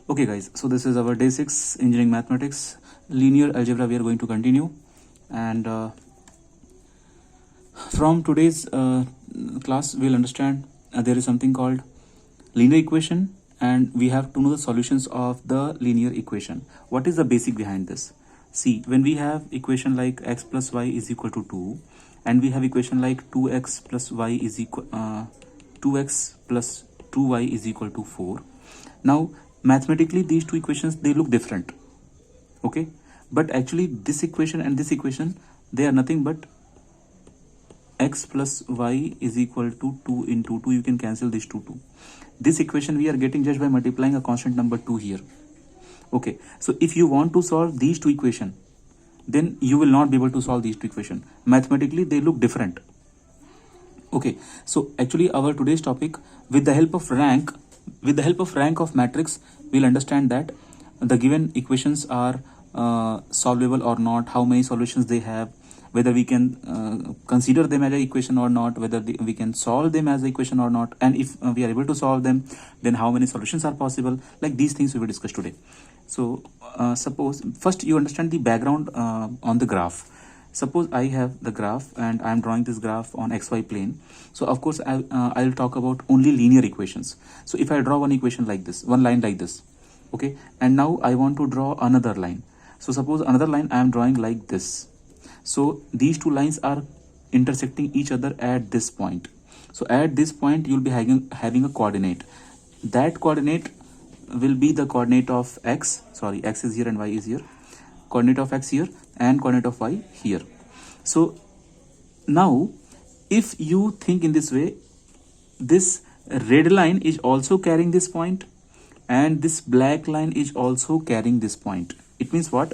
Okay guys, so this is our day 6 engineering mathematics linear algebra. We are going to continue, and from today's class we'll understand there is something called linear equation, and we have to know the solutions of the linear equation. What is the basic behind this? See, when we have equation like x plus y is equal to 2, and we have equation like 2x plus y is equal 2x plus 2y is equal to 4. Now mathematically these two equations, they look different, okay, but actually this equation and this equation, they are nothing but x plus y is equal to 2 into 2. You can cancel this 2. This equation we are getting just by multiplying a constant number 2 here. Okay, so if you want to solve these two equations, then you will not be able to solve these two equations. Mathematically they look different. Okay, so actually our today's topic, with the help of rank of matrix, we'll understand that the given equations are solvable or not, how many solutions they have, whether we can consider them as an equation or not, whether we can solve them as an equation or not, and if we are able to solve them, then how many solutions are possible. Like these things we will discuss today. So suppose first you understand the background on the graph. Suppose I have the graph and I am drawing this graph on xy plane. So of course I'll talk about only linear equations. So if I draw one equation like this, one line like this, okay, and now I want to draw another line. So suppose another line I am drawing like this. So these two lines are intersecting each other at this point. So at this point you'll be having a coordinate. That coordinate will be the coordinate of x. Sorry, x is here and y is here. Coordinate of x here and coordinate of y here. So now if you think in this way, this red line is also carrying this point and this black line is also carrying this point. It means what?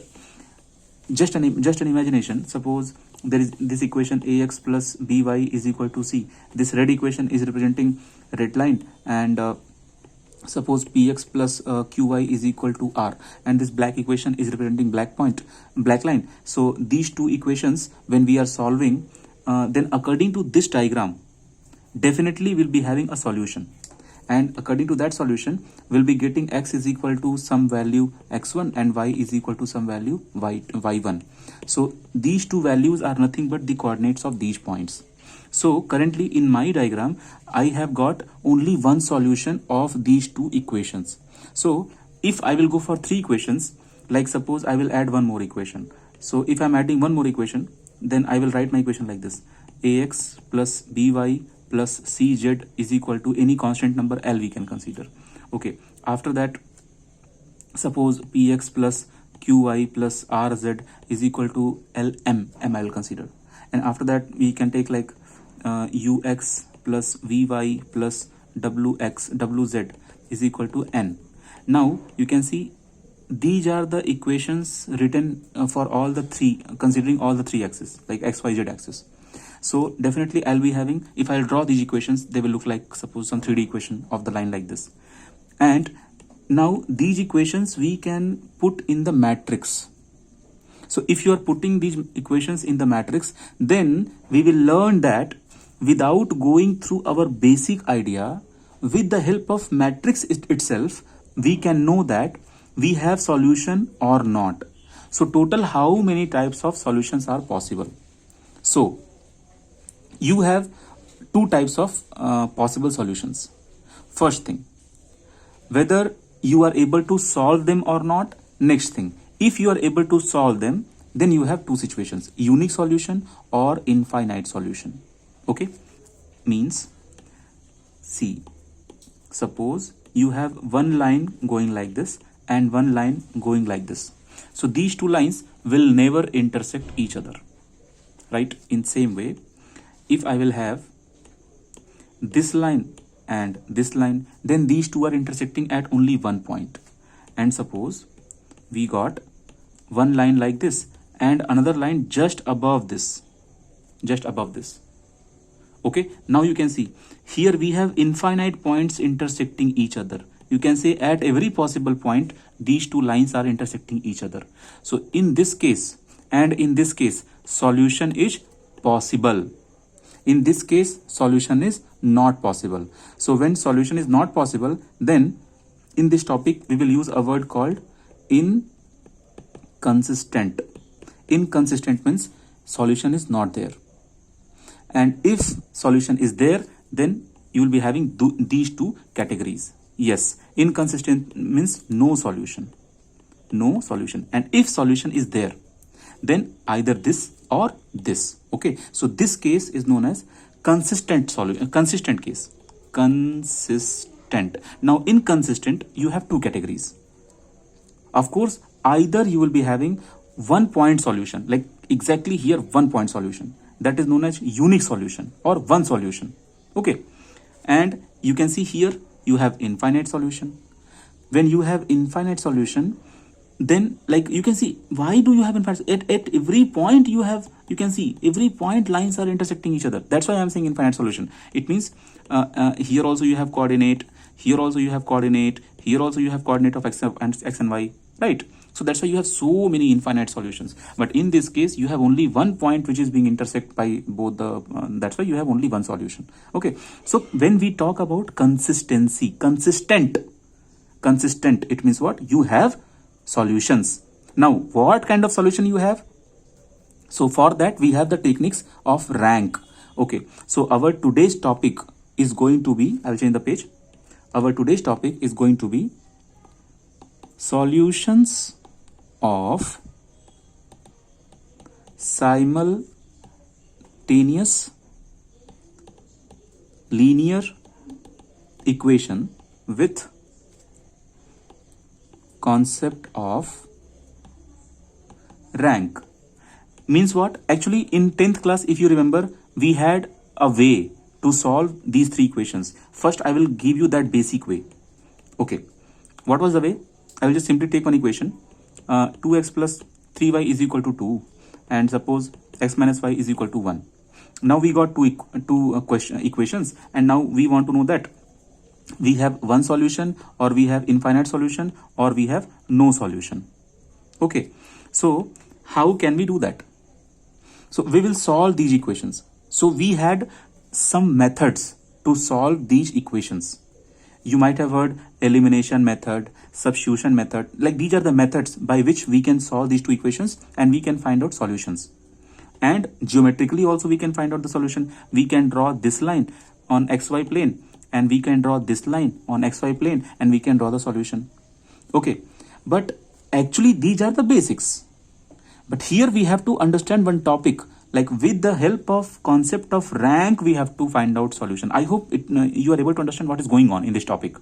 Just an imagination. Suppose there is this equation ax plus by is equal to c. This red equation is representing red line, and suppose px plus qy is equal to r, and this black equation is representing black line. So these two equations, when we are solving, then according to this diagram, definitely we'll be having a solution, and according to that solution we'll be getting x is equal to some value x1 and y is equal to some value y1. So these two values are nothing but the coordinates of these points. So currently in my diagram I have got only one solution of these two equations. So if I will go for three equations, like suppose I will add one more equation. So if I'm adding one more equation, then I will write my equation like this: ax plus by plus cz is equal to any constant number L we can consider. Okay, after that suppose px plus qy plus rz is equal to lm, I will consider. And after that we can take like ux plus vy plus wz is equal to n. Now you can see these are the equations written for all the three, considering all the three axes, like x, y, z axis. So definitely I'll be having, if I'll draw these equations, they will look like suppose some 3D equation of the line like this. And now these equations we can put in the matrix. So if you are putting these equations in the matrix, then we will learn that without going through our basic idea, with the help of matrix itself, we can know that we have solution or not. So total how many types of solutions are possible? So you have two types of possible solutions. First thing, whether you are able to solve them or not. Next thing, if you are able to solve them, then you have two situations: unique solution or infinite solution. Okay, means see, suppose you have one line going like this and one line going like this. So these two lines will never intersect each other, right? In same way, if I will have this line and this line, then these two are intersecting at only one point. And suppose we got one line like this and another line just above this. Okay, now you can see here we have infinite points intersecting each other. You can say at every possible point these two lines are intersecting each other. So in this case and in this case, solution is possible. In this case, solution is not possible. So when solution is not possible, then in this topic we will use a word called inconsistent. Inconsistent means solution is not there, and if solution is there, then you will be having these two categories. Yes, inconsistent means no solution, no solution, and if solution is there, then either this or this. Okay, so this case is known as consistent solution, consistent case, consistent. Now inconsistent, you have two categories. Of course, either you will be having 1 point solution, like exactly here 1 point solution, that is known as unique solution or one solution. Okay, and you can see here you have infinite solution. When you have infinite solution, then like you can see, why do you have infinite? At every point you have, you can see every point lines are intersecting each other. That's why I'm saying infinite solution. It means here also you have coordinate, here also you have coordinate, here also you have coordinate of x and y, right? So that's why you have so many infinite solutions. But in this case you have only 1 point which is being intersected by both the that's why you have only one solution. Okay, so when we talk about consistency, consistent, it means what? You have solutions. Now what kind of solution you have? So for that we have the techniques of rank. Okay, so our today's topic is going to be, I will change the page. Our today's topic is going to be solutions of simultaneous linear equation with concept of rank. Means what? Actually in 10th class, if you remember, we had a way to solve these three equations. First I will give you that basic way. Okay, what was the way? I will just simply take one equation, 2x plus 3y is equal to 2, and suppose x minus y is equal to 1. Now we got two equations, and now we want to know that we have one solution, or we have infinite solution, or we have no solution. Okay, so how can we do that? So we will solve these equations. So we had some methods to solve these equations. You might have heard elimination method, substitution method. Like these are the methods by which we can solve these two equations and we can find out solutions. And geometrically also we can find out the solution. We can draw this line on xy plane, and we can draw this line on xy plane, and we can draw the solution. Okay, but actually these are the basics. But here we have to understand one topic, like with the help of concept of rank we have to find out solution. I hope you are able to understand what is going on in this topic.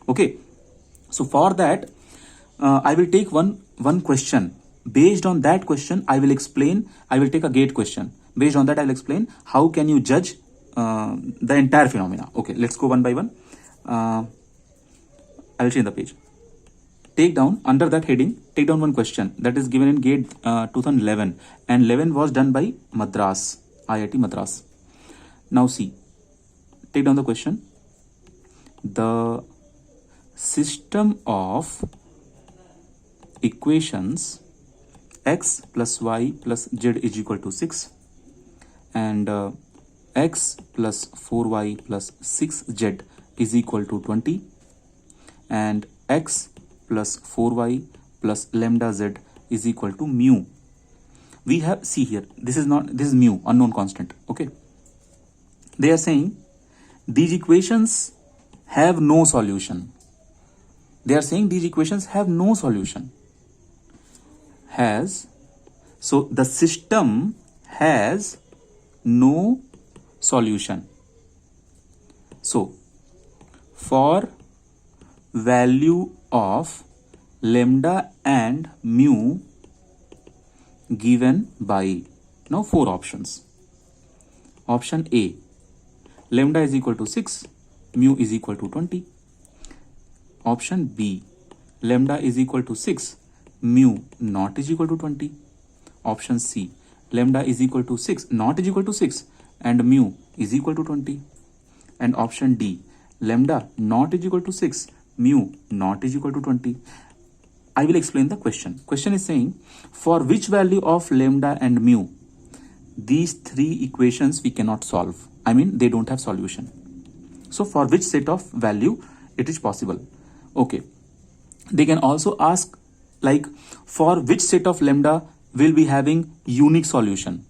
Okay, so for that I will take one question. Based on that question I will explain. I will take a gate question. Based on that I will explain how can you judge the entire phenomena. Okay, let's go one by one. I will change the page. Take down, under that heading, take down one question that is given in GATE 2011, and 11 was done by Madras, IIT Madras. Now see, take down the question. The system of equations x plus y plus z is equal to 6 and x plus 4y plus 6z is equal to 20 and x plus 4y plus lambda z is equal to mu. We have, see here, this is mu, unknown constant. Okay, they are saying these equations have no solution. They are saying these equations have no solution. So the system has no solution. So for value of lambda and mu given by, now 4 options. Option A, lambda is equal to 6, mu is equal to 20. Option B, lambda is equal to 6, mu not is equal to 20. Option C, lambda is equal to 6, not is equal to 6, and mu is equal to 20. And option D, lambda not is equal to 6, mu not is equal to 20. I will explain the question. Question is saying, for which value of lambda and mu these three equations we cannot solve. I mean, they don't have solution. So for which set of value it is possible. Okay, They can also ask like for which set of lambda will be having unique solution,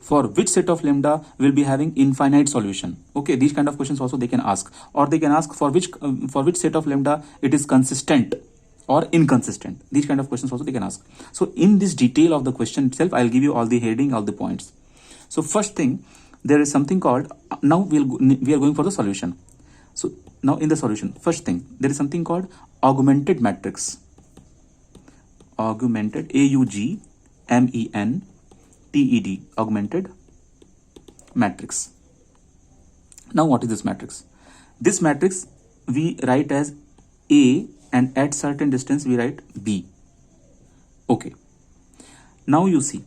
for which set of lambda will be having infinite solution. Okay, these kind of questions also they can ask, or they can ask for which set of lambda it is consistent or inconsistent. These kind of questions also they can ask. So in this detail of the question itself, I'll give you all the heading, all the points. So first thing, there is something called, now we are going for the solution. So now in the solution, first thing, there is something called augmented matrix. Augmented, AUGMENTED, augmented matrix. Now what is this matrix? This matrix we write as A, and at certain distance we write B. Okay. Now you see,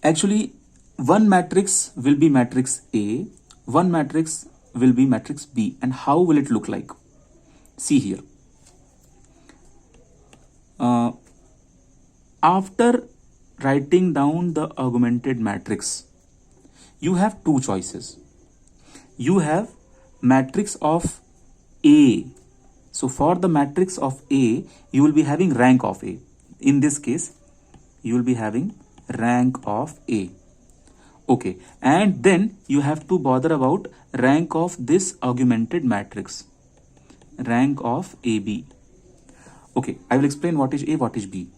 actually one matrix will be matrix A, one matrix will be matrix B, and how will it look like? See here. After writing down the augmented matrix, you have two choices. You have matrix of A. So for the matrix of A, you will be having rank of A. In this case, you will be having rank of A. Okay, and then you have to bother about rank of this augmented matrix, rank of AB. Okay, I will explain what is A, what is B.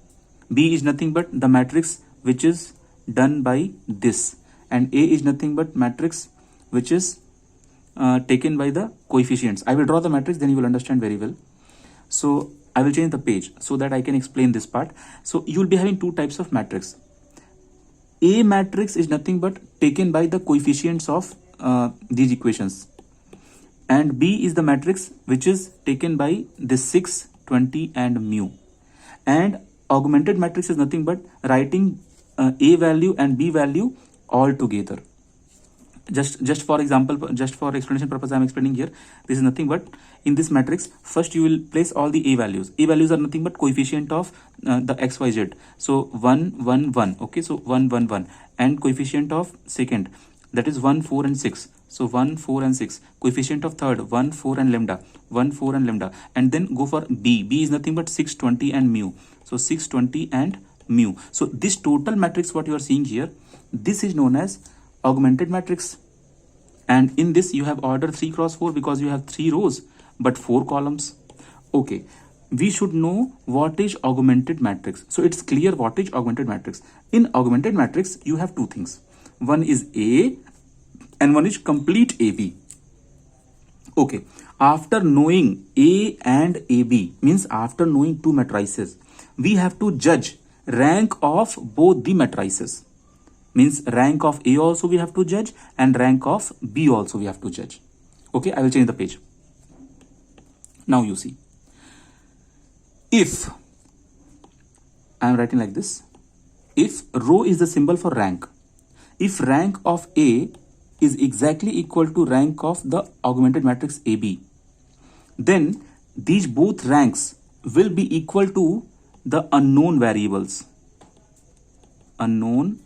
B is nothing but the matrix which is done by this, and A is nothing but matrix which is taken by the coefficients. I will draw the matrix, then you will understand very well. So I will change the page so that I can explain this part. So you will be having two types of matrix. A matrix is nothing but taken by the coefficients of these equations, and B is the matrix which is taken by this 6, 20 and mu. And augmented matrix is nothing but writing A value and B value all together. Just for example, just for explanation purpose, I am explaining here. This is nothing but, in this matrix, first you will place all the A values. A values are nothing but coefficient of the XYZ. So 1, 1, 1. Okay, so 1, 1, 1. And coefficient of second, that is 1, 4 and 6. So 1, 4 and 6. Coefficient of third, 1, 4 and lambda. 1, 4 and lambda. And then go for B. B is nothing but 6, 20 and mu. So 6, 20 and mu. So this total matrix what you are seeing here, this is known as augmented matrix. And in this you have order 3 cross 4 because you have 3 rows but 4 columns. Okay, we should know what is augmented matrix. So it's clear what is augmented matrix. In augmented matrix you have two things. One is A and one is complete AB. Okay, after knowing A and AB, means after knowing two matrices, we have to judge rank of both the matrices. Means rank of A also we have to judge, and rank of B also we have to judge. Okay, I will change the page. Now you see, if I am writing like this, if rho is the symbol for rank, if rank of A is exactly equal to rank of the augmented matrix AB, then these both ranks will be equal to the unknown variables. Unknown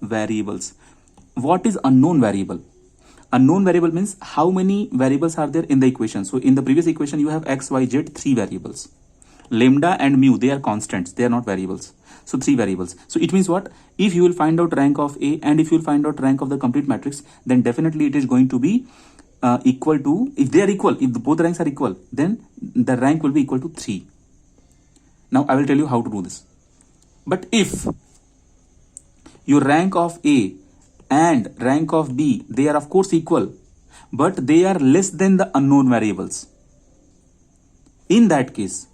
variables. What is unknown variable? Unknown variable means how many variables are there in the equation. So in the previous equation you have x, y, z, 3 variables. Lambda and mu, they are constants, they are not variables. So 3 variables. So it means what? If you will find out rank of A and if you will find out rank of the complete matrix, then definitely it is going to be equal to, if they are equal, if both ranks are equal, then the rank will be equal to 3. Now I will tell you how to do this. But if your rank of A and rank of B, they are of course equal, but they are less than the unknown variables. In that case,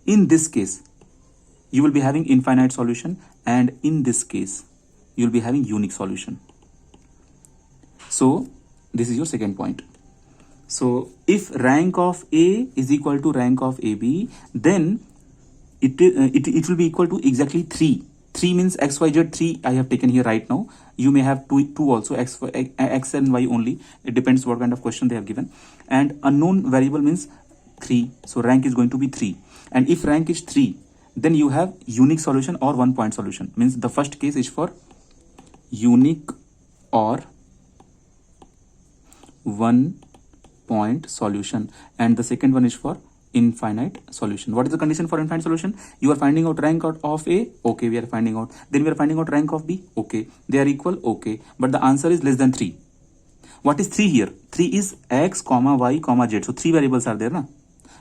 in this case, you will be having infinite solution, and in this case, you will be having unique solution. So this is your second point. So if rank of A is equal to rank of AB, then it will be equal to exactly 3. 3 means x, y, z, 3 I have taken here right now. You may have 2 also, x and y only. It depends what kind of question they have given. And unknown variable means 3. So rank is going to be 3. And if rank is 3, then you have unique solution or 1 point solution. Means the first case is for unique or 1 point solution. And the second one is for infinite solution. What is the condition for infinite solution? You are finding out rank out of A. Okay, we are finding out. Then we are finding out rank of B. Okay, they are equal. Okay, but the answer is less than 3. What is 3 here? 3 is x, comma, y, comma, z. So 3 variables are there, na?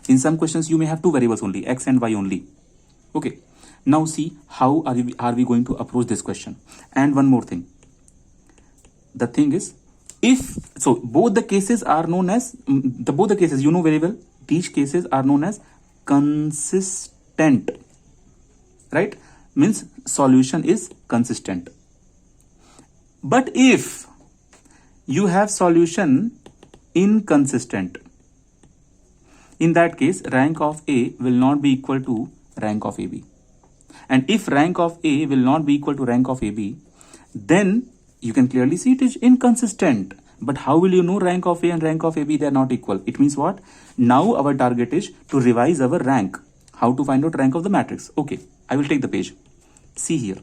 In some questions, you may have 2 variables only, x and y only. Okay. Now see how are we going to approach this question. And one more thing. The thing is, if so, both the cases are known as both the cases you know very well. These cases are known as consistent, right? Means solution is consistent. But if you have solution inconsistent, in that case rank of A will not be equal to rank of AB. And if rank of A will not be equal to rank of AB, then you can clearly see it is inconsistent. But how will you know rank of A and rank of AB, they are not equal? It means what? Now our target is to revise our rank. How to find out rank of the matrix? Okay, I will take the page. See here.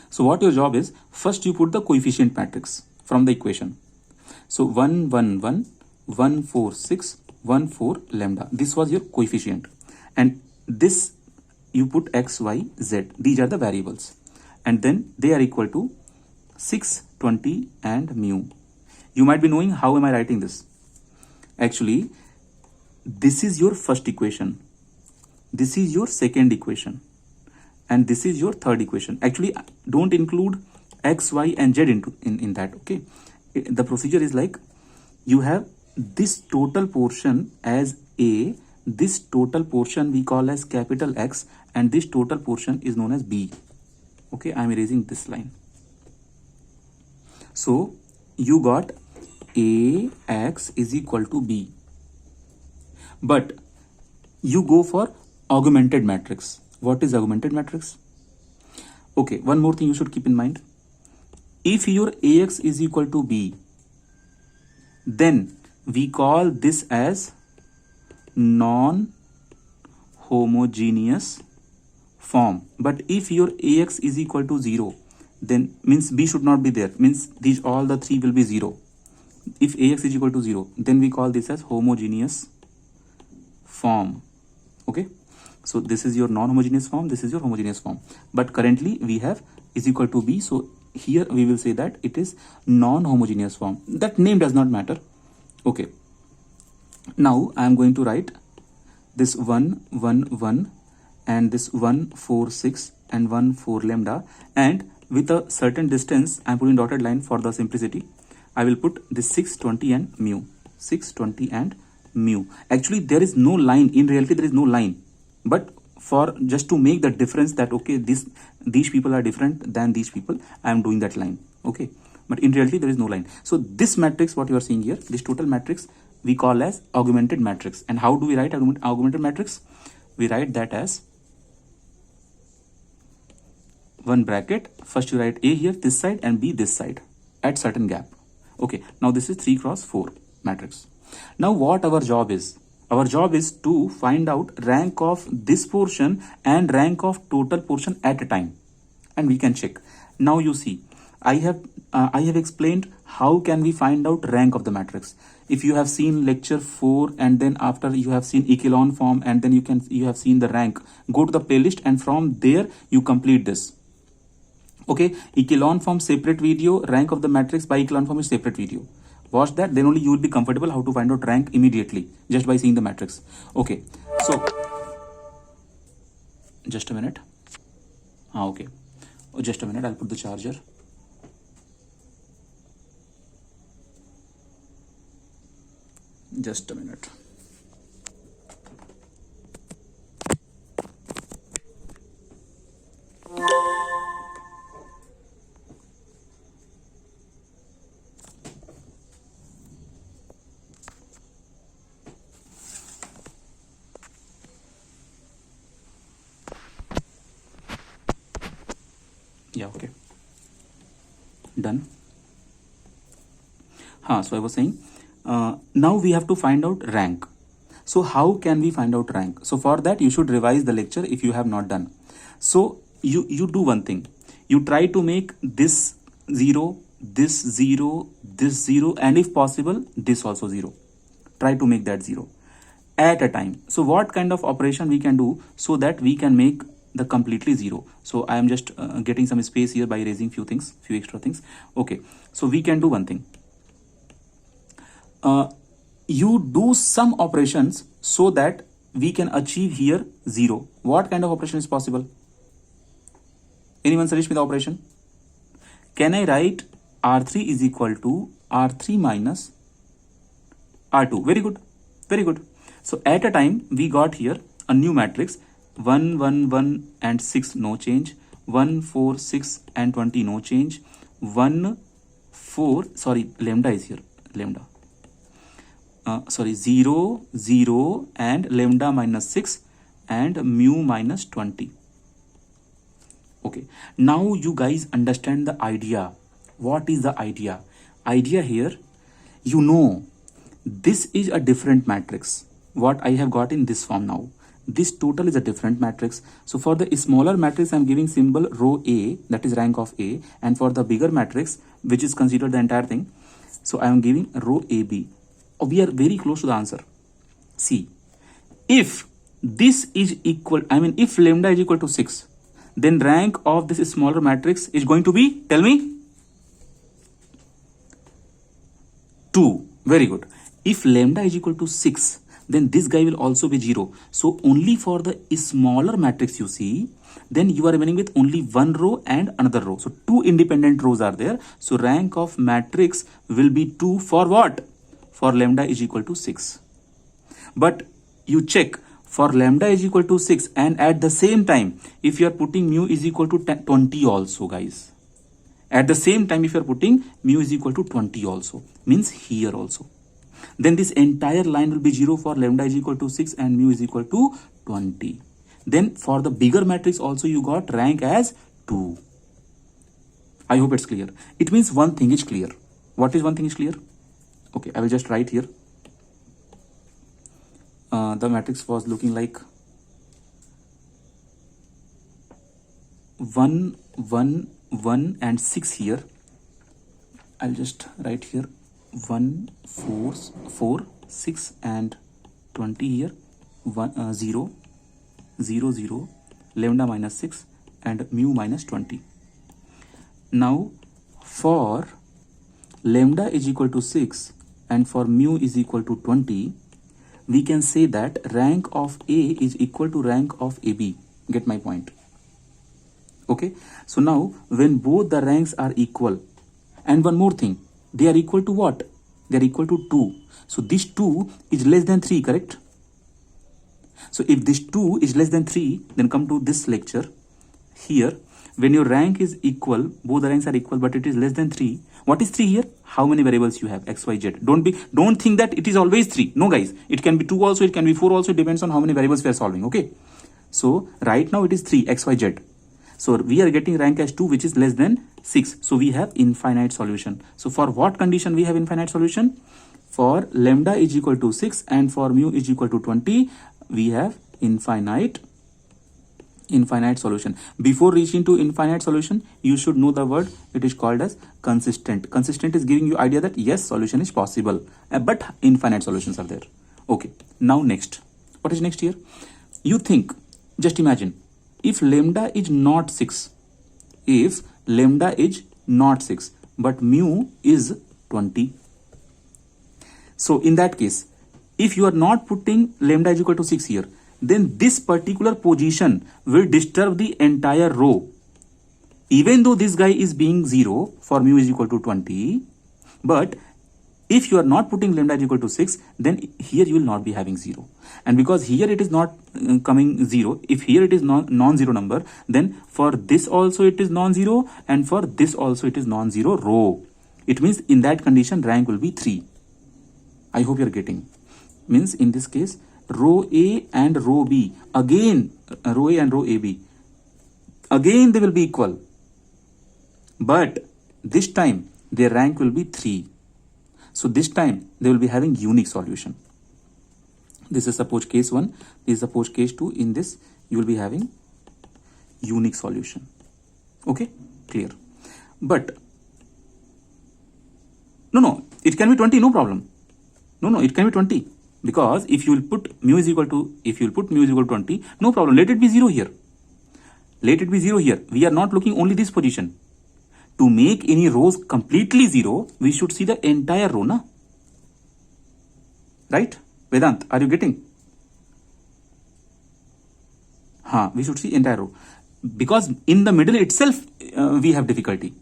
So what your job is, first you put the coefficient matrix from the equation. So 1, 1, 1, 1, 4, 6, 1, 4, lambda. This was your coefficient. And this you put x, y, z. These are the variables. And then they are equal to 6, 20 and mu. You might be knowing how am I writing this. Actually, this is your first equation. This is your second equation. And this is your third equation. Actually, don't include x, y and z in that, okay? The procedure is like, you have this total portion as A, this total portion we call as capital X, and this total portion is known as B. Okay, I am erasing this line. So you got AX is equal to B. But you go for augmented matrix. What is augmented matrix? Okay, one more thing you should keep in mind. If your AX is equal to B, then we call this as non-homogeneous form. But if your AX is equal to 0, then means B should not be there. Means these all the three will be 0. If AX is equal to 0, then we call this as homogeneous form. Okay. So this is your non-homogeneous form. This is your homogeneous form. But currently we have is equal to B. So here we will say that it is non-homogeneous form. That name does not matter. Okay. Now I am going to write this 1, 1, 1 and this 1, 4, 6 and 1, 4 lambda, and with a certain distance I am putting dotted line for the simplicity. I will put this 6, 20 and mu. 6, 20 and mu. Actually there is no line. In reality there is no line. But for just to make the difference that okay, these people are different than these people, I am doing that line. Okay. But in reality there is no line. So this matrix what you are seeing here, this total matrix we call as augmented matrix. And how do we write augmented matrix? We write that as one bracket. First you write A here this side and B this side at certain gap. Okay, now this is 3 cross 4 matrix. Now what our job is? Our job is to find out rank of this portion and rank of total portion at a time. And we can check. Now you see, I have explained how can we find out rank of the matrix. If you have seen lecture 4 and then after you have seen echelon form and then you have seen the rank, go to the playlist and from there you complete this. Okay, echelon form separate video, rank of the matrix by echelon form is separate video. Watch that, then only you will be comfortable how to find out rank immediately just by seeing the matrix. Okay, so just a minute. Okay, just a minute, I'll put the charger. Just a minute. Yeah, okay. Done. So I was saying, now we have to find out rank. So how can we find out rank? So for that you should revise the lecture if you have not done. So you do one thing. You try to make this 0, this 0, this 0 and if possible this also 0. Try to make that 0. at a time. So what kind of operation we can do so that we can make the completely zero? So I am just getting some space here by raising few extra things. Okay, so we can do one thing. You do some operations so that we can achieve here zero. What kind of operation is possible? Anyone suggest me the operation? Can I write R3 is equal to R3 minus R2? Very good, very good. So at a time we got here a new matrix, 1 1 1 and 6 no change, 1 4 6 and 20 no change, 1 4 sorry lambda is here, lambda 0 0 and lambda minus 6 and mu minus 20. Okay, now you guys understand the idea. What is the idea? Idea here, you know, this is a different matrix. What I have got in this form now, this total is a different matrix. So for the smaller matrix, I'm giving symbol row A, that is rank of A, and for the bigger matrix, which is considered the entire thing, so I am giving row AB. We are very close to the answer. See, if this is equal, if lambda is equal to 6, then rank of this smaller matrix is going to be, tell me, 2. Very good. If lambda is equal to 6, then this guy will also be 0. So only for the smaller matrix you see, then you are remaining with only one row and another row. So 2 independent rows are there. So rank of matrix will be 2 for what? For lambda is equal to 6. But you check for lambda is equal to 6, and at the same time, if you are putting mu is equal to 20 also, guys. At the same time, if you are putting mu is equal to 20 also, means here also, then this entire line will be 0 for lambda is equal to 6 and mu is equal to 20. Then for the bigger matrix also you got rank as 2. I hope it's clear. It means one thing is clear. What is one thing is clear? Okay, I will just write here. The matrix was looking like 1 1 1 and 6 here. I'll just write here 1 4 4 6 and 20 here, 1 0 0 0 lambda minus 6 and mu minus 20. Now for lambda is equal to 6 and for mu is equal to 20, we can say that rank of A is equal to rank of AB. Get my point? Okay, so now when both the ranks are equal, and one more thing, they are equal to what? They are equal to 2. So this 2 is less than 3, correct? So if this 2 is less than 3, then come to this lecture. Here, when your rank is equal, both the ranks are equal, but it is less than 3. What is 3 here? How many variables you have? X, Y, Z. Don't think that it is always 3. No, guys. It can be 2 also, it can be 4 also. It depends on how many variables we are solving. Okay. So right now it is 3, X, Y, Z. So we are getting rank as 2, which is less than 6. So we have infinite solution. So for what condition we have infinite solution? For lambda is equal to 6 and for mu is equal to 20, we have infinite solution. Before reaching to infinite solution, you should know the word. It is called as consistent. Consistent is giving you idea that yes, solution is possible, but infinite solutions are there. Okay, now next. What is next here? You think, just imagine, if lambda is not 6, but mu is 20. So in that case, if you are not putting lambda is equal to 6 here, then this particular position will disturb the entire row. Even though this guy is being 0 for mu is equal to 20, but if you are not putting lambda is equal to 6, then here you will not be having 0. And because here it is not coming 0, if here it is non-zero number, then for this also it is non-zero, and for this also it is non-zero row. It means in that condition rank will be 3. I hope you are getting. Means in this case, row A and row B, again row A and row AB, again they will be equal, but this time their rank will be 3. So this time they will be having unique solution. This is suppose case 1, this is suppose case 2. In this you will be having unique solution. Okay, clear? But no, it can be 20, no problem. No, it can be 20. Because if you will put mu is equal to 20, no problem. Let it be 0 here. Let it be 0 here. We are not looking only this position. To make any rows completely 0, we should see the entire row, na? Right? Vedant, are you getting? We should see entire row. Because in the middle itself, we have difficulty.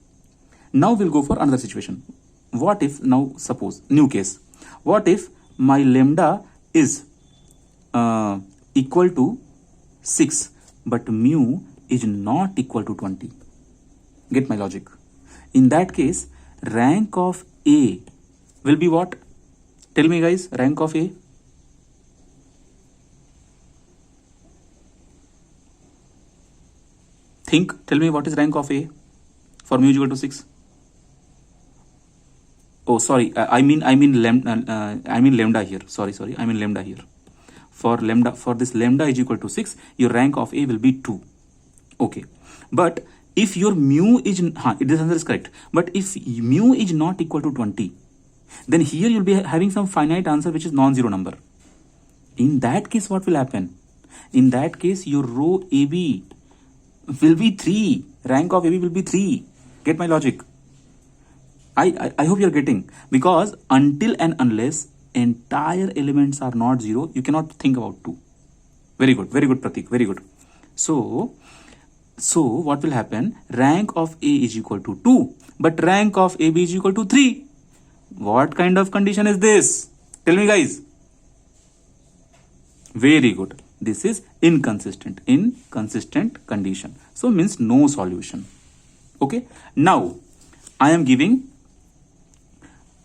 Now we'll go for another situation. What if, now suppose, new case. What if my lambda is equal to 6, but mu is not equal to 20? Get my logic? In that case, rank of A will be what? Tell me guys, rank of A. Tell me what is rank of A for mu is equal to 6. Oh, sorry. I mean lambda here. Sorry. I mean lambda here. For this lambda is equal to 6, your rank of A will be 2. Okay. But if your mu is, this answer is correct. But if mu is not equal to 20, then here you'll be having some finite answer which is non-zero number. In that case, what will happen? In that case, your row AB will be 3. Rank of AB will be 3. Get my logic? I hope you're getting. Because until and unless entire elements are not 0, you cannot think about 2. Very good, Pratik. Very good. So what will happen? Rank of A is equal to 2, but rank of AB is equal to 3. What kind of condition is this? Tell me guys. Very good. This is inconsistent condition. So means no solution. Okay. Now I am giving.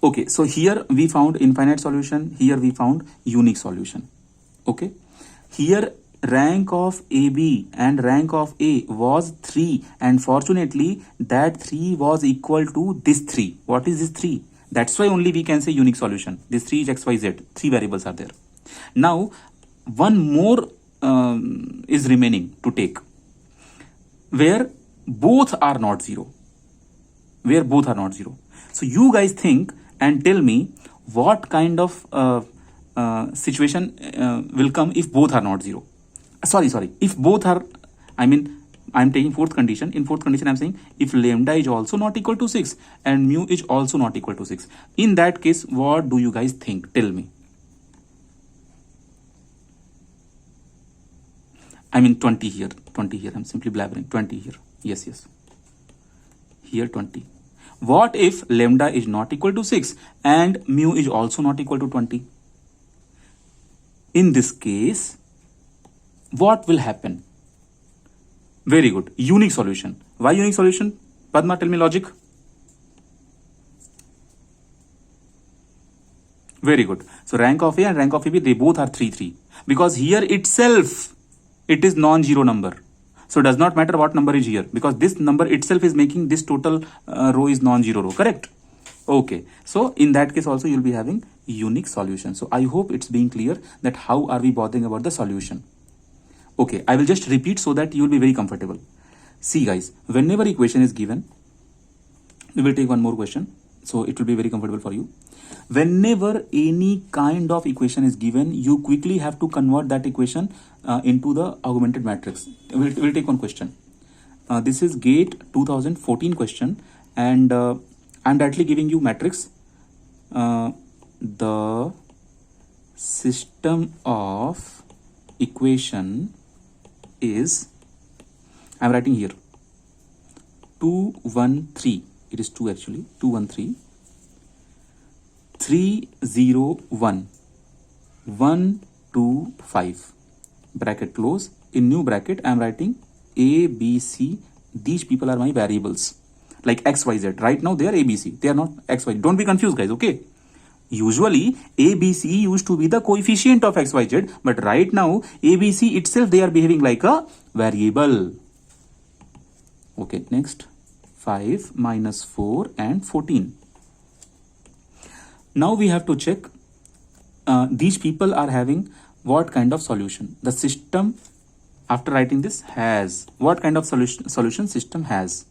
Okay. So here we found infinite solution. Here we found unique solution. Okay. Here rank of AB and rank of A was 3, and fortunately that 3 was equal to this 3. What is this 3? That's why only we can say unique solution. This 3 is XYZ. 3 variables are there. Now one more is remaining to take, where both are not 0. So you guys think and tell me what kind of situation will come if both are not 0. Sorry. If both are, I'm taking fourth condition. In fourth condition, I'm saying if lambda is also not equal to 6 and mu is also not equal to 6. In that case, what do you guys think? Tell me. 20 here. I'm simply blabbering. 20 here. Yes. Here 20. What if lambda is not equal to 6 and mu is also not equal to 20? In this case, what will happen? Very good. Unique solution. Why unique solution? Padma, tell me logic. Very good. So rank of A and rank of AB, they both are 3. Because here itself, it is non-zero number. So it does not matter what number is here, because this number itself is making this total row is non-zero row, correct? Okay. So in that case also you'll be having unique solution. So I hope it's being clear that how are we bothering about the solution. Okay, I will just repeat so that you will be very comfortable. See guys, whenever equation is given, we will take one more question, so it will be very comfortable for you. Whenever any kind of equation is given, you quickly have to convert that equation into the augmented matrix. We'll take one question. This is GATE 2014 question, and I'm directly giving you matrix. The system of equation is, I'm writing here 213. It is 2 actually. 213 301 125 bracket close. In new bracket I am writing A, B, C. These people are my variables, like X, Y, Z. Right now they are A, B, C. They are not X, Y. Don't be confused guys, okay? Usually A, B, C used to be the coefficient of X, Y, Z, but right now A, B, C itself, they are behaving like a variable. Okay, next 5 minus 4 and 14. Now we have to check these people are having what kind of solution. The system, after writing this, has what kind of solution system has?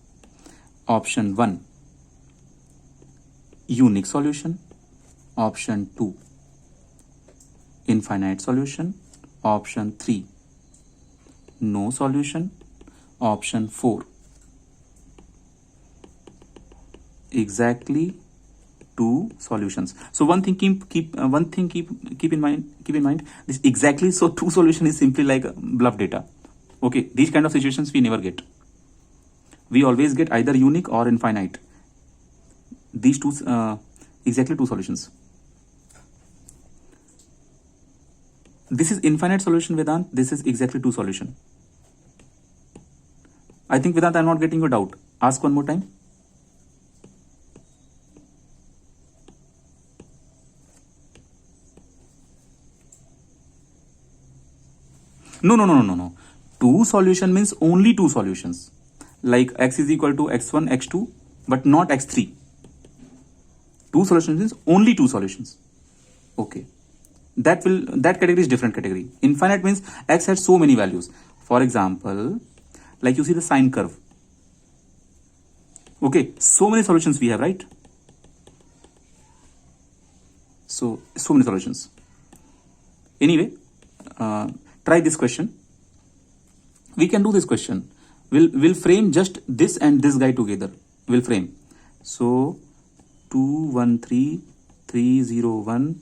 Option 1, unique solution. Option 2, infinite solution. Option 3, no solution. Option 4, exactly two solutions. So one thing keep in mind this exactly. So two solution is simply like bluff data. Okay, these kind of situations we never get. We always get either unique or infinite. These two exactly two solutions. This is infinite solution, Vedant. This is exactly two solution. I think, Vedant, I'm not getting your doubt. Ask one more time. No. Two solution means only two solutions. Like x is equal to x1, x2, but not x3. Two solutions means only two solutions. Okay. That category is different category. Infinite means x has so many values. For example, like you see the sine curve. Okay, so many solutions we have, right? So many solutions. Anyway, try this question. We can do this question. We'll frame just this and this guy together. We'll frame. So 2 1 3 3 0 1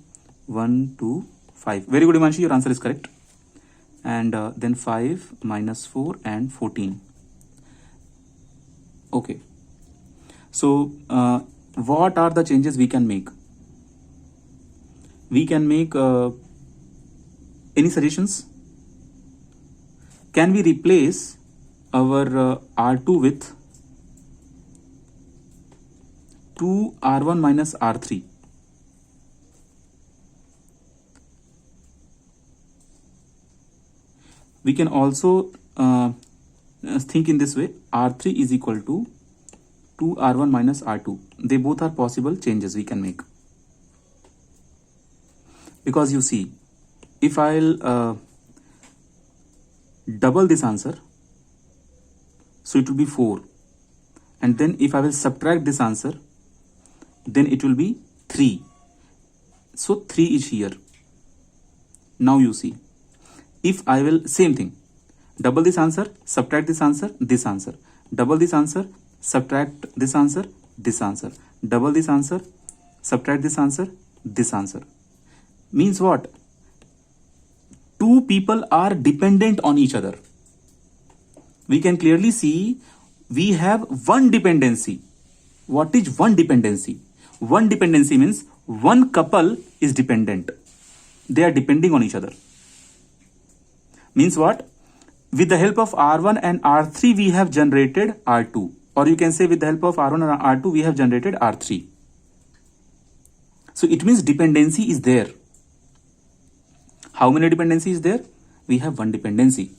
1 2 5. Very good, Imanshi. Your answer is correct. And then 5 minus 4 and 14. Okay. So what are the changes we can make? We can make any suggestions? Can we replace our R2 with 2 R1 minus R3? We can also think in this way. R3 is equal to 2 R1 minus R2. They both are possible changes we can make. Because you see, if I'll double this answer, so it will be 4. And then if I will subtract this answer, then it will be 3. So 3 is here. Now you see, if I will, same thing, double this answer, subtract this answer, double this answer, subtract this answer, double this answer, subtract this answer. Means what? Two people are dependent on each other. We can clearly see we have one dependency. What is one dependency? One dependency means one couple is dependent. They are depending on each other. Means what? With the help of R1 and R3 we have generated R2. Or you can say with the help of R1 and R2 we have generated R3. So it means dependency is there. How many dependency is there? We have one dependency.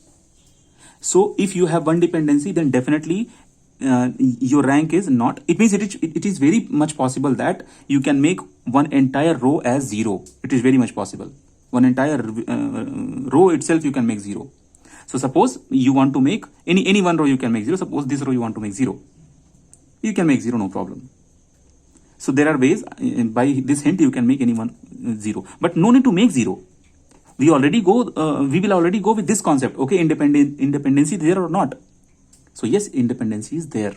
So if you have one dependency, then definitely your rank is not. It means it is very much possible that you can make one entire row as 0. It is very much possible. One entire row itself you can make 0. So suppose you want to make any one row you can make 0. Suppose this row you want to make 0. You can make 0, no problem. So there are ways, by this hint you can make any one 0. But no need to make 0. We will already go with this concept. Okay, independency there or not? So yes, independency is there.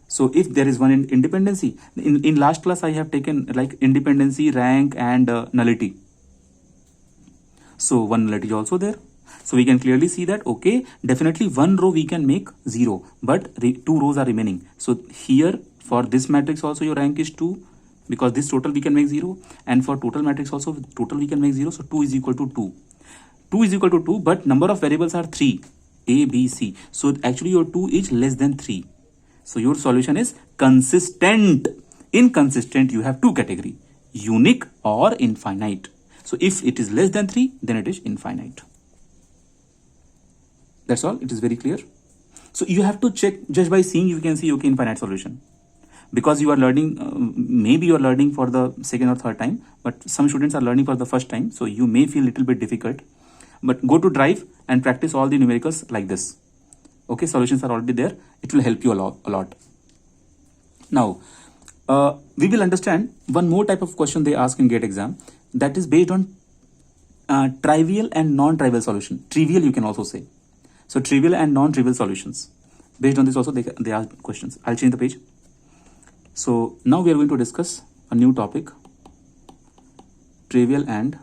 So if there is one independency, in last class I have taken like independency, rank and nullity. So one nullity is also there. So we can clearly see that, okay, definitely one row we can make 0, but 2 rows are remaining. So here for this matrix also your rank is 2. Because this total we can make 0, and for total matrix also total we can make 0. So 2 is equal to 2. 2 is equal to 2, but number of variables are 3, A, B, C. So actually your 2 is less than 3. So your solution is consistent. Inconsistent, you have two category, unique or infinite. So if it is less than 3, then it is infinite. That's all. It is very clear. So you have to check just by seeing. You can see, okay, infinite solution. Because you are learning, maybe you are learning for the second or third time, but some students are learning for the first time, so you may feel little bit difficult. But go to Drive and practice all the numericals like this. Okay, solutions are already there. It will help you a lot. Now, we will understand one more type of question they ask in GATE exam, that is based on trivial and non-trivial solution. Trivial you can also say. So trivial and non-trivial solutions. Based on this also they ask questions. I'll change the page. So now we are going to discuss a new topic, trivial, and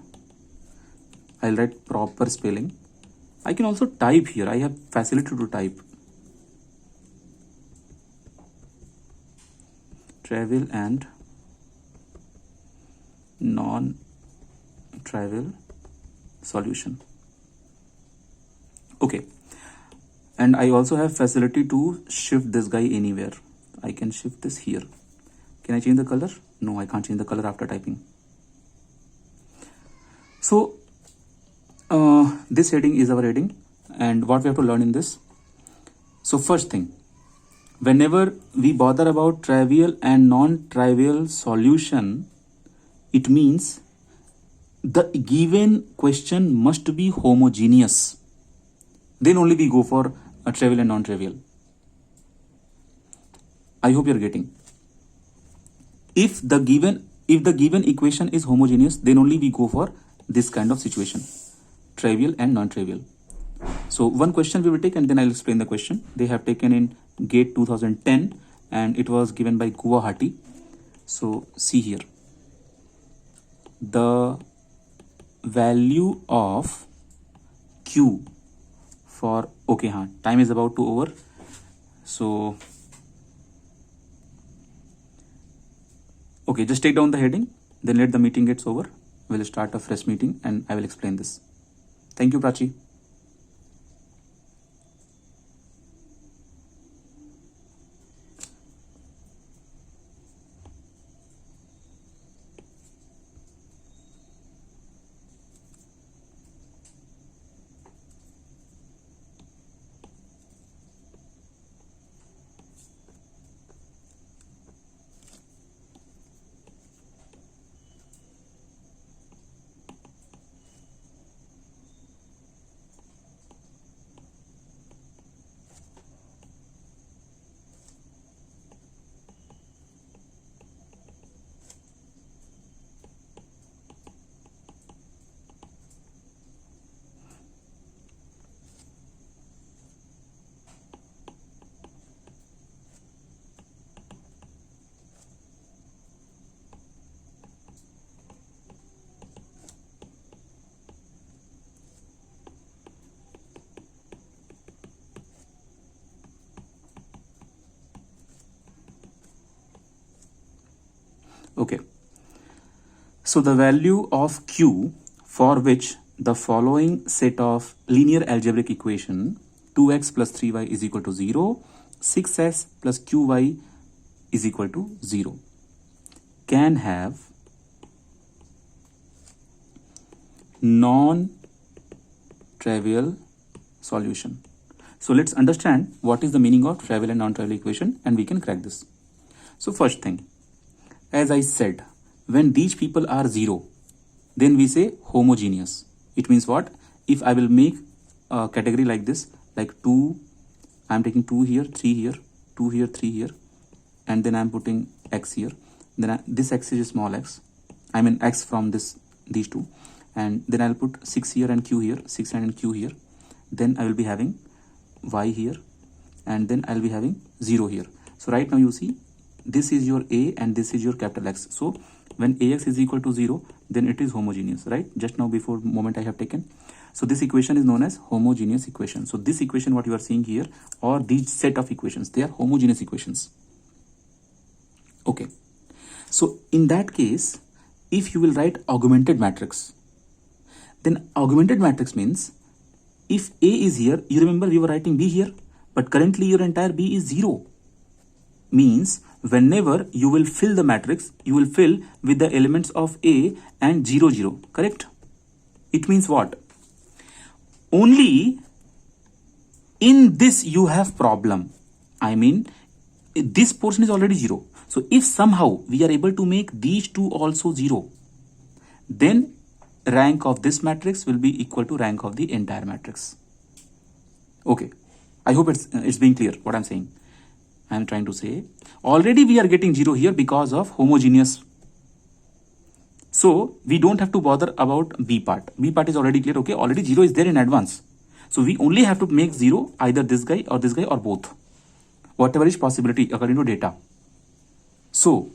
I'll write proper spelling. I can also type here. I have facility to type. Trivial and non-trivial solution. Okay. And I also have facility to shift this guy anywhere. I can shift this here. Can I change the color? No, I can't change the color after typing. So this heading is our heading, and what we have to learn in this. So first thing, whenever we bother about trivial and non-trivial solution, it means the given question must be homogeneous. Then only we go for a trivial and non-trivial. I hope you're getting. If the given equation is homogeneous, then only we go for this kind of situation, trivial and non-trivial. So one question we will take, and then I'll explain the question. They have taken in GATE 2010, and it was given by Guwahati. So see here, the value of Q for, okay, time is about to over. So okay, just take down the heading, then let the meeting gets over. We'll start a fresh meeting and I will explain this. Thank you, Prachi. Okay, so the value of Q for which the following set of linear algebraic equation 2x plus 3y is equal to 0, 6x plus qy is equal to 0 can have non-trivial solution. So let's understand what is the meaning of trivial and non-trivial equation, and we can crack this. So first thing, as I said, when these people are 0, then we say homogeneous. It means what? If I will make a category like this, like 2, I'm taking 2 here, 3 here, 2 here, 3 here, and then I'm putting x here. Then this x is small x. I mean x from these two, and then I'll put 6 here and q here, 6 and q here. Then I will be having y here, and then I'll be having 0 here. So right now you see, this is your A and this is your capital X. So when AX is equal to 0, then it is homogeneous, right? Just now before moment I have taken. So this equation is known as homogeneous equation. So this equation what you are seeing here, or these set of equations, they are homogeneous equations. Okay. So in that case, if you will write augmented matrix, then augmented matrix means if A is here, you remember we were writing B here, but currently your entire B is 0. Means whenever you will fill the matrix, you will fill with the elements of A and 0, 0, correct? It means what? Only in this you have problem. I mean, this portion is already 0. So if somehow we are able to make these two also 0, then rank of this matrix will be equal to rank of the entire matrix. Okay, I hope it's being clear what I'm saying. I'm trying to say already we are getting 0 here because of homogeneous. So we don't have to bother about B part. B part is already clear. Okay, already 0 is there in advance. So we only have to make 0 either this guy or both. Whatever is possibility according to data. So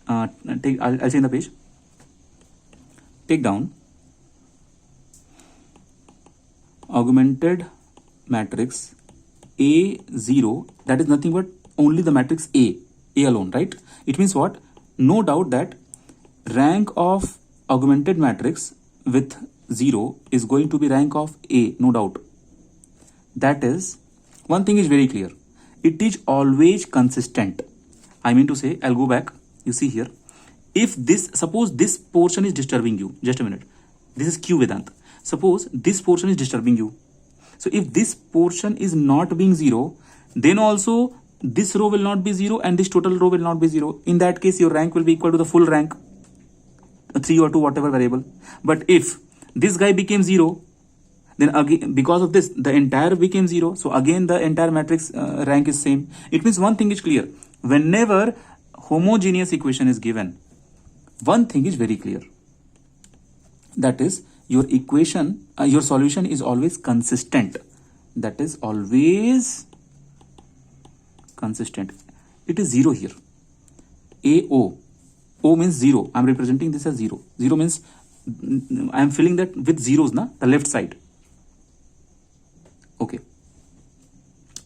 I'll change the page. Take down augmented matrix A0. That is nothing but only the matrix A alone, right? It means what? No doubt that rank of augmented matrix with 0 is going to be rank of A, no doubt. That is, one thing is very clear. It is always consistent. I mean to say, I'll go back. You see here. If this, suppose this portion is disturbing you. Just a minute. This is Q Vedant. Suppose this portion is disturbing you. So if this portion is not being 0, then also this row will not be 0 and this total row will not be 0. In that case, your rank will be equal to the full rank, 3 or 2, whatever variable. But if this guy became 0, then again, because of this, the entire became 0. So again, the entire matrix rank is same. It means one thing is clear. Whenever homogeneous equation is given, one thing is very clear. That is, your equation, your solution is always consistent. That is always consistent. It is 0 here. AO. O means 0. I am representing this as 0. 0 means I am filling that with zeros, na? The left side. Okay.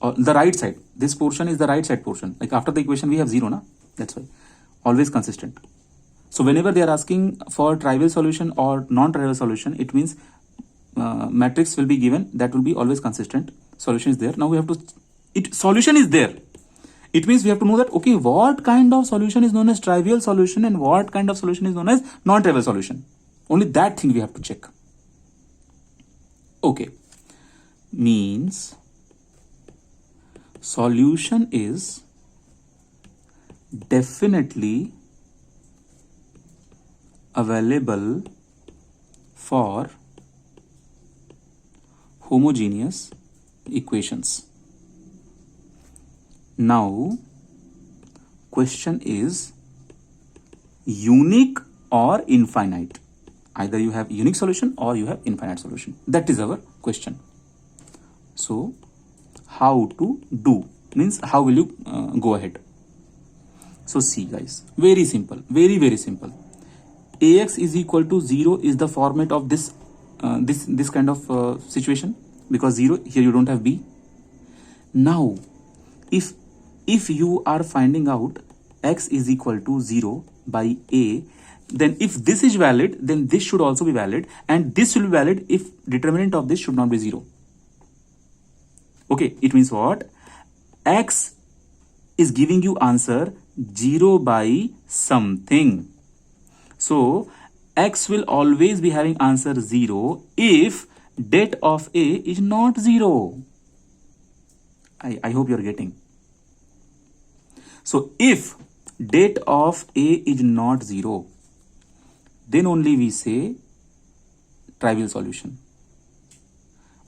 The right side. This portion is the right side portion. Like after the equation, we have 0, na? That's why. Always consistent. So whenever they are asking for trivial solution or non-trivial solution, it means matrix will be given. That will be always consistent. Solution is there. Now we have to, solution is there. It means we have to know that, okay, what kind of solution is known as trivial solution and what kind of solution is known as non-trivial solution. Only that thing we have to check. Okay. Means solution is definitely available for homogeneous equations. Now, question is unique or infinite. Either you have unique solution or you have infinite solution. That is our question. So, how to do? Means how will you go ahead? So, see guys, very simple, very, very simple. Ax is equal to 0 is the format of this this kind of situation, because 0 here you don't have b. Now if you are finding out x is equal to 0 by a, then if this is valid, then this should also be valid, and this will be valid if determinant of this should not be 0. Okay, it means what? X is giving you answer 0 by something. So x will always be having answer 0 if det of a is not 0. I hope you are getting. So if det of a is not 0, then only we say trivial solution.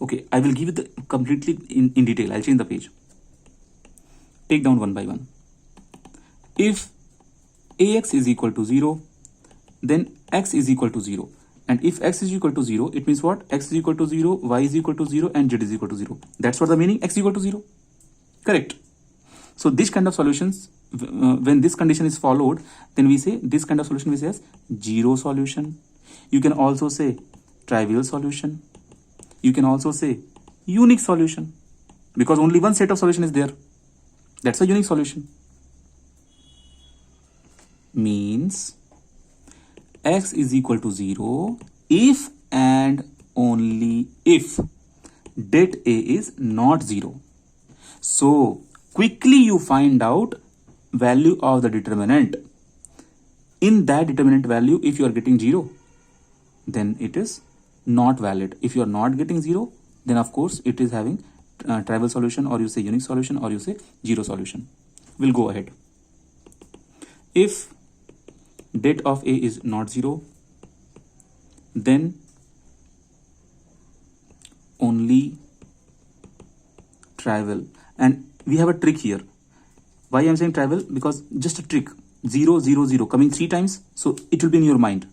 Okay, I will give it the completely in detail. I'll change the page. Take down one by one. If ax is equal to 0, then x is equal to 0. And if x is equal to 0, it means what? X is equal to 0, y is equal to 0, and z is equal to 0. That's what the meaning, x is equal to 0. Correct. So this kind of solutions, when this condition is followed, then we say this kind of solution we say as 0 solution. You can also say trivial solution. You can also say unique solution, because only one set of solution is there. That's a unique solution. Means x is equal to 0 if and only if det a is not 0. So quickly you find out value of the determinant. In that determinant value, if you are getting 0, then it is not valid. If you are not getting 0, then of course it is having trivial solution, or you say unique solution, or you say 0 solution. We'll go ahead. If det of a is not 0, then only trivial. And we have a trick here. Why I am saying trivial? Because just a trick. 0, 0, 0 coming 3 times, so it will be in your mind,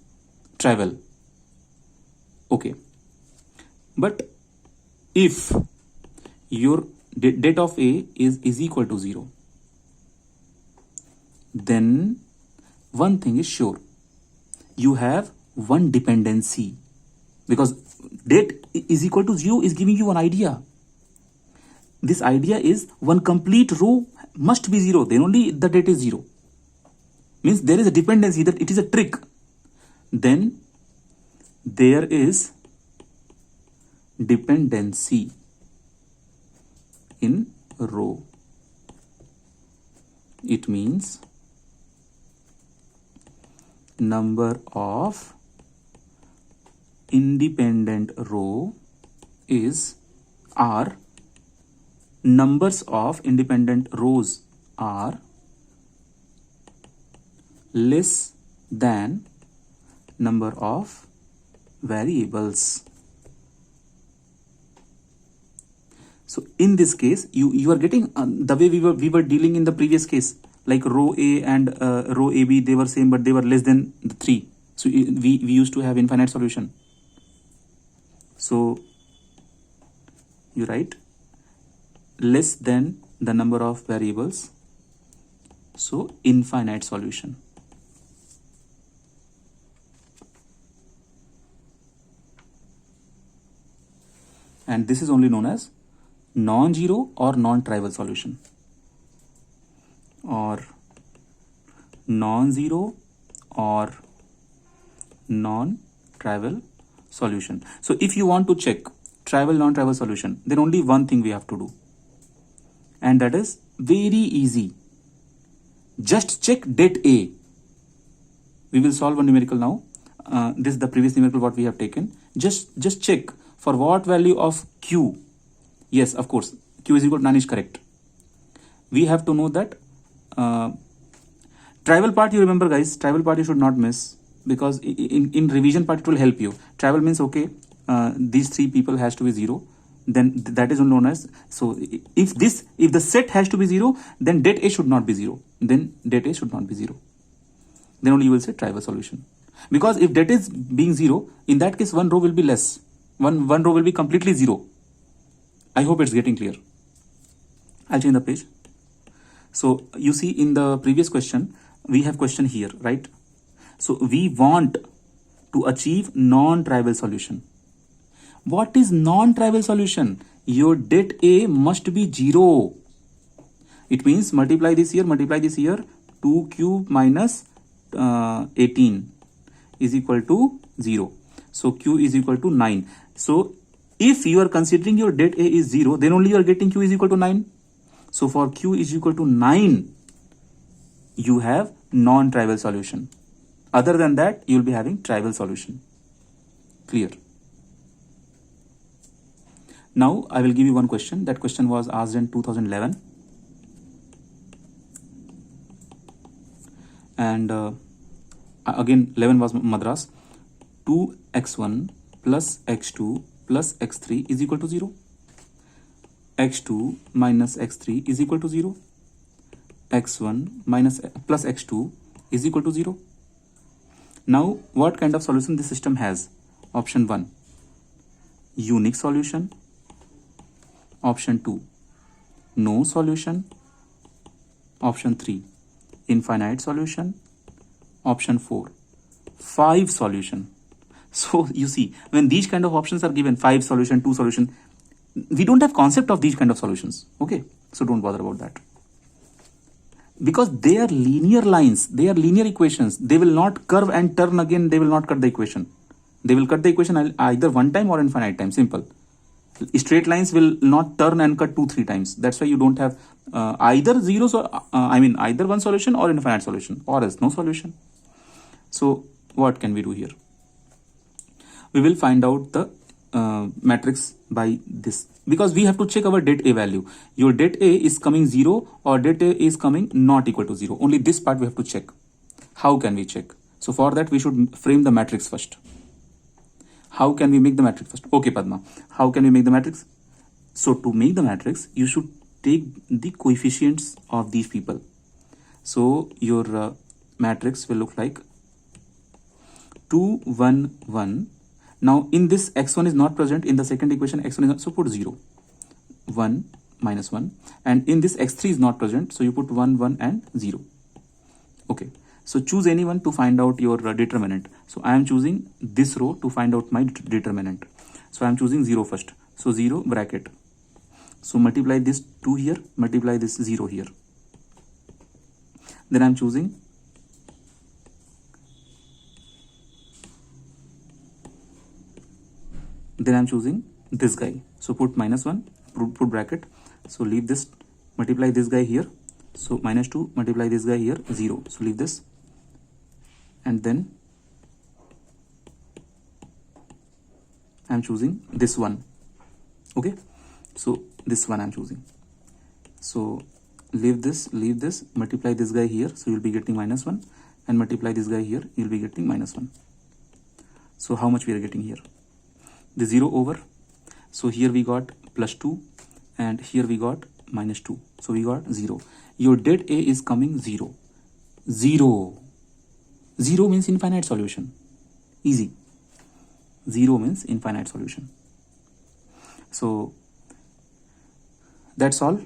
travel. Okay. But if your det of A is equal to 0, then one thing is sure, you have one dependency, because det is equal to 0 is giving you an idea. This idea is one complete row must be 0, then only the det is 0. Means there is a dependency, that it is a trick. Then there is dependency in row. It means number of independent row are numbers of independent rows are less than number of variables. So in this case, you are getting the way we were dealing in the previous case, like row A and row AB, they were same, but they were less than the 3. So we used to have infinite solution. So you write less than the number of variables, so infinite solution. And this is only known as non-zero or non-trivial solution, or non-zero or non-trivial solution. So if you want to check trivial, non-trivial solution, then only one thing we have to do, and that is very easy. Just check det A. We will solve a numerical now. This is the previous numerical what we have taken. Just check for what value of Q. Yes, of course, Q is equal to 9 is correct. We have to know that trivial part, you remember guys, trivial part you should not miss, because in revision part it will help you. Trivial means, okay, these 3 people has to be 0, then that is known as, so if the set has to be 0, then det A should not be 0, then det A should not be 0, then only you will say trivial solution. Because if det is being 0, in that case one row will be less, one row will be completely 0. I hope it's getting clear. I'll change the page. So you see in the previous question, we have question here, right? So we want to achieve non-trivial solution. What is non-trivial solution? Your det A must be 0. It means multiply this here, 2q minus 18 is equal to 0. So q is equal to 9. So if you are considering your det A is 0, then only you are getting q is equal to 9. So for q is equal to 9, you have non-trivial solution. Other than that, you will be having trivial solution. Clear? Now I will give you one question. That question was asked in 2011. And again, 11 was Madras. 2x1 plus x2 plus x3 is equal to 0. x2 minus x3 is equal to 0. x1 minus plus x2 is equal to 0. Now, what kind of solution this system has? Option 1, unique solution. Option 2, no solution. Option 3, infinite solution. Option 4, 5 solution. So you see, when these kind of options are given, 5 solution, 2 solution, we don't have concept of these kind of solutions. Okay, so don't bother about that, because they are linear lines, they are linear equations. They will not curve and turn again. They will not cut the equation. They will cut the equation either one time or infinite time. Simple. Straight lines will not turn and cut 2-3 times. That's why you don't have either zeros or either one solution or infinite solution, or else no solution. So what can we do here? We will find out the matrix by this, because we have to check our det A value. Your det A is coming 0 or det A is coming not equal to 0. Only this part we have to check. How can we check? So for that we should frame the matrix first. How can we make the matrix first? Okay, Padma. How can we make the matrix? So to make the matrix, you should take the coefficients of these people. So your matrix will look like 2 1 1. Now in this x1 is not present in the second equation, x1 is not, so put 0 1 minus 1, and in this x3 is not present, so you put 1 1 and 0. Okay, so choose anyone to find out your determinant. So I am choosing this row to find out my determinant. So I am choosing 0 first. So 0 bracket. So multiply this 2 here, multiply this 0 here. Then I am choosing this guy. So put minus 1, put bracket. So leave this, multiply this guy here. So minus 2, multiply this guy here, 0. So leave this. And then I am choosing this one. Okay, so this one I am choosing. So leave this, multiply this guy here, so you'll be getting minus 1, and multiply this guy here, you'll be getting minus 1. So how much we are getting here? The 0 over. So here we got plus 2, and here we got minus 2. So we got 0. Your dead A is coming 0. 0. 0 means infinite solution. Easy. 0 means infinite solution. So that's all.